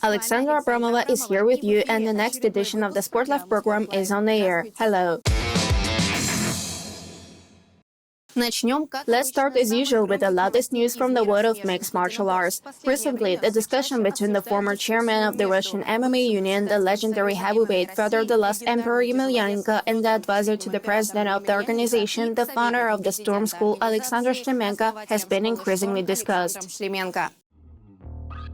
Alexandra Abramova is here with you, and the next edition of the SportLife program is on the air. Hello. Let's start as usual with the latest news from the world of mixed martial arts. Recently, the discussion between the former chairman of the Russian MMA Union, the legendary heavyweight Fedor the Last Emperor Emelianenko, and the advisor to the president of the organization, the founder of the Storm School, Alexander Shlemenko, has been increasingly discussed.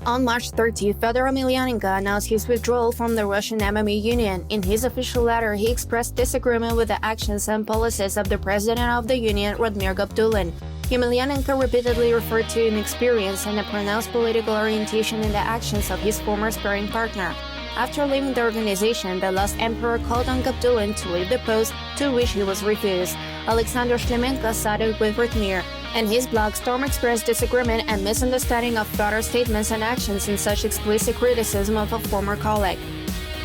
On March 30, Fedor Emelianenko announced his withdrawal from the Russian MMA Union. In his official letter, he expressed disagreement with the actions and policies of the president of the union, Radmir Gabdulin. Emelianenko repeatedly referred to inexperience and a pronounced political orientation in the actions of his former sparring partner. After leaving the organization, the last emperor called on Gabdulin to leave the post, to which he was refused. Alexander Shlemenko sided with Radmir. In his blog, Storm expressed disagreement and misunderstanding of Fedor's statements and actions in such explicit criticism of a former colleague.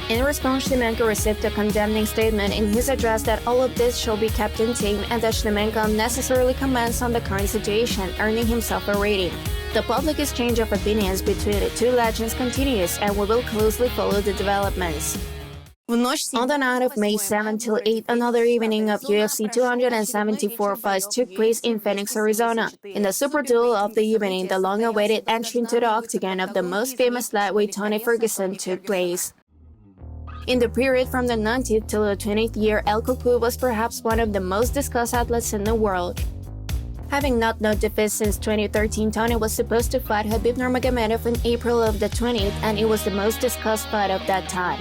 In response, Shlemenko received a condemning statement in his address that all of this shall be kept in tame and that Shlemenko unnecessarily comments on the current situation, earning himself a rating. The public exchange of opinions between the two legends continues, and we will closely follow the developments. On the night of May 7 till 8, another evening of UFC 274 fights took place in Phoenix, Arizona. In the super duel of the evening, the long-awaited entry into the octagon of the most famous lightweight Tony Ferguson took place. In the period from the 19th till the 20th year, El Cucu was perhaps one of the most discussed athletes in the world. Having not known defeat since 2013, Tony was supposed to fight Khabib Nurmagomedov in April of the 20th, and it was the most discussed fight of that time.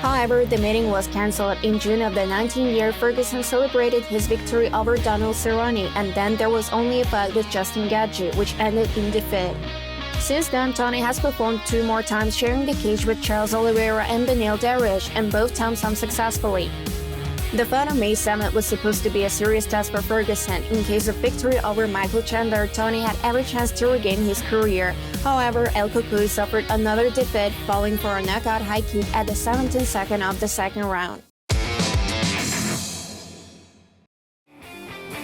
However, the meeting was cancelled. In June of the 19th year, Ferguson celebrated his victory over Donald Cerrone, and then there was only a fight with Justin Gaethje, which ended in defeat. Since then, Tony has performed 2 more times sharing the cage with Charles Oliveira and Beneil Dariush, and both times unsuccessfully. The fight on May 7th was supposed to be a serious test for Ferguson. In case of victory over Michael Chandler, Tony had every chance to regain his career. However, El Cucu suffered another defeat, falling for a knockout high kick at the 17th second of the second round.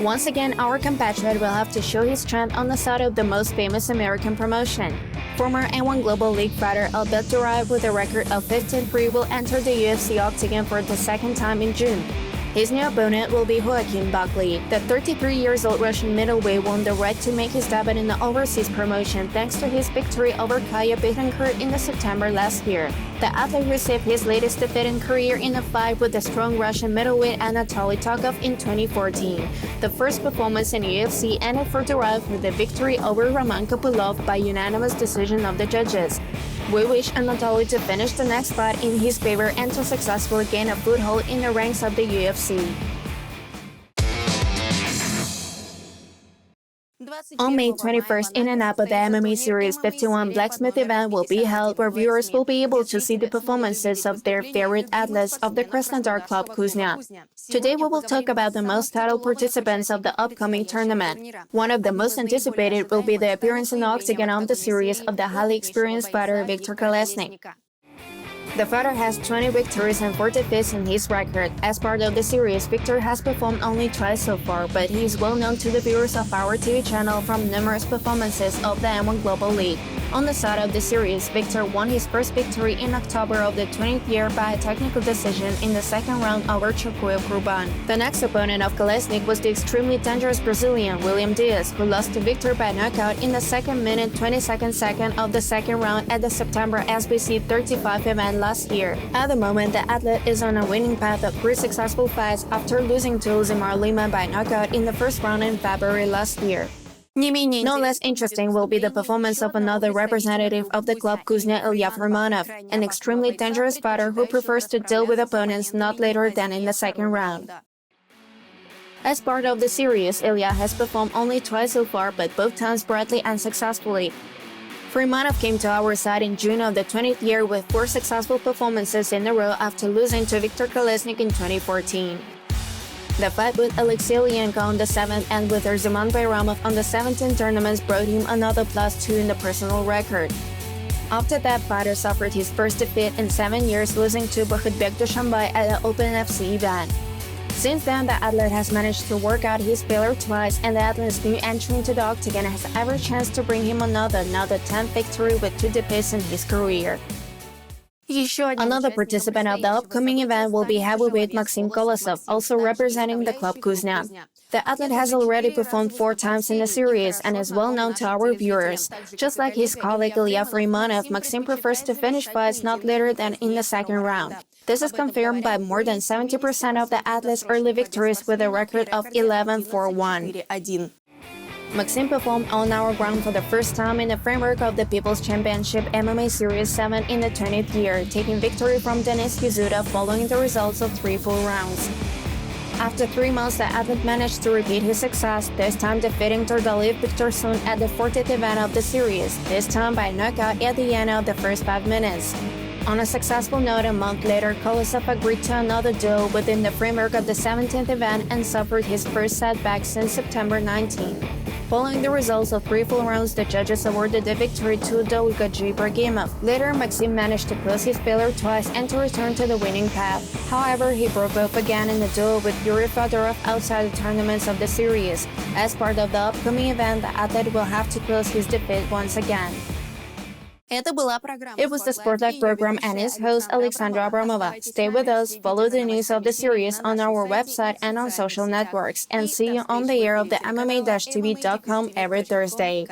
Once again, our compatriot will have to show his strength on the side of the most famous American promotion. Former N1 Global League fighter Albert Duraev, with a record of 15-3, will enter the UFC octagon for the second time in June. His new opponent will be Buckley. The 33-year-old Russian middleweight won the right to make his debut in the overseas promotion thanks to his victory over Kaya Bittencourt in September last year. The athlete received his latest defeat in career in a fight with the strong Russian middleweight Anatoly Tokov in 2014. The first performance in UFC ended for Duraev with a victory over Roman Kopylov by unanimous decision of the judges. We wish Anatoly to finish the next fight in his favor and to successfully gain a foothold in the ranks of the UFC. On May 21st in Anapa, the MMA Series 51 blacksmith event will be held, where viewers will be able to see the performances of their favorite athletes of the Krasnodar club Kuzня. Today we will talk about the most title participants of the upcoming tournament. One of the most anticipated will be the appearance in the octagon of the series of the highly experienced fighter Viktor Kolesnik. The fighter has 20 victories and 4 defeats in his record. As part of the series, Viktor has performed only twice so far, but he is well known to the viewers of our TV channel from numerous performances of the N1 Global League. On the side of the series, Viktor won his first victory in October of the 20th year by a technical decision in the second round over Chokuyev Kurban. The next opponent of Kolesnik was the extremely dangerous Brazilian William Diaz, who lost to Viktor by knockout in the 2nd minute 22nd second of the second round at the September SBC 35 event last year. At the moment, the athlete is on a winning path of 3 successful fights after losing to Uzimar Lima by knockout in the first round in February last year. No less interesting will be the performance of another representative of the club Kuzня, Ilya Freymanov, an extremely dangerous fighter who prefers to deal with opponents not later than in the second round. As part of the series, Ilya has performed only twice so far, but both times brightly and successfully. Freymanov came to our side in June of the 20th year with 4 successful performances in a row after losing to Viktor Kolesnik in 2014. The fight with Alexei Lienko on the 7th and with Erzuman Bayramov on the 17th tournaments brought him another +2 in the personal record. After that, fighter suffered his first defeat in 7 years, losing to Bahutbek Dushanbai at the Open FC event. Since then, the athlete has managed to work out his failure twice, and the athlete's new entry into the octagon has every chance to bring him another 10th victory with 2 defeats in his career. Another participant of the upcoming event will be heavyweight Maxim Kolosov, also representing the club Kuzня. The athlete has already performed 4 times in the series and is well known to our viewers. Just like his colleague Ilya Freymanov, Maxim prefers to finish fights not later than in the second round. This is confirmed by more than 70% of the athlete's early victories with a record of 11-4-1. Maxim performed on our ground for the first time in the framework of the People's Championship MMA Series 7 in the 20th year, taking victory from Denis Yuzuda following the results of 3 full rounds. After 3 months, the athlete managed to repeat his success, this time defeating Duraev Victorson at the 40th event of the series, this time by knockout at the end of the first 5 minutes. On a successful note, a month later, Kolosov agreed to another duel within the framework of the 17th event and suffered his first setback since September 19. Following the results of 3 full rounds, the judges awarded the victory to Duraev Ibragimov. Later, Maxim managed to close his failure twice and to return to the winning path. However, he broke both again in the duel with Fedorov outside the tournaments of the series. As part of the upcoming event, the athlete will have to close his defeat once again. It was the SportLife program and its host, Alexandra Abramova. Stay with us, follow the news of the series on our website and on social networks, and see you on the air of the MMA-TV.com every Thursday.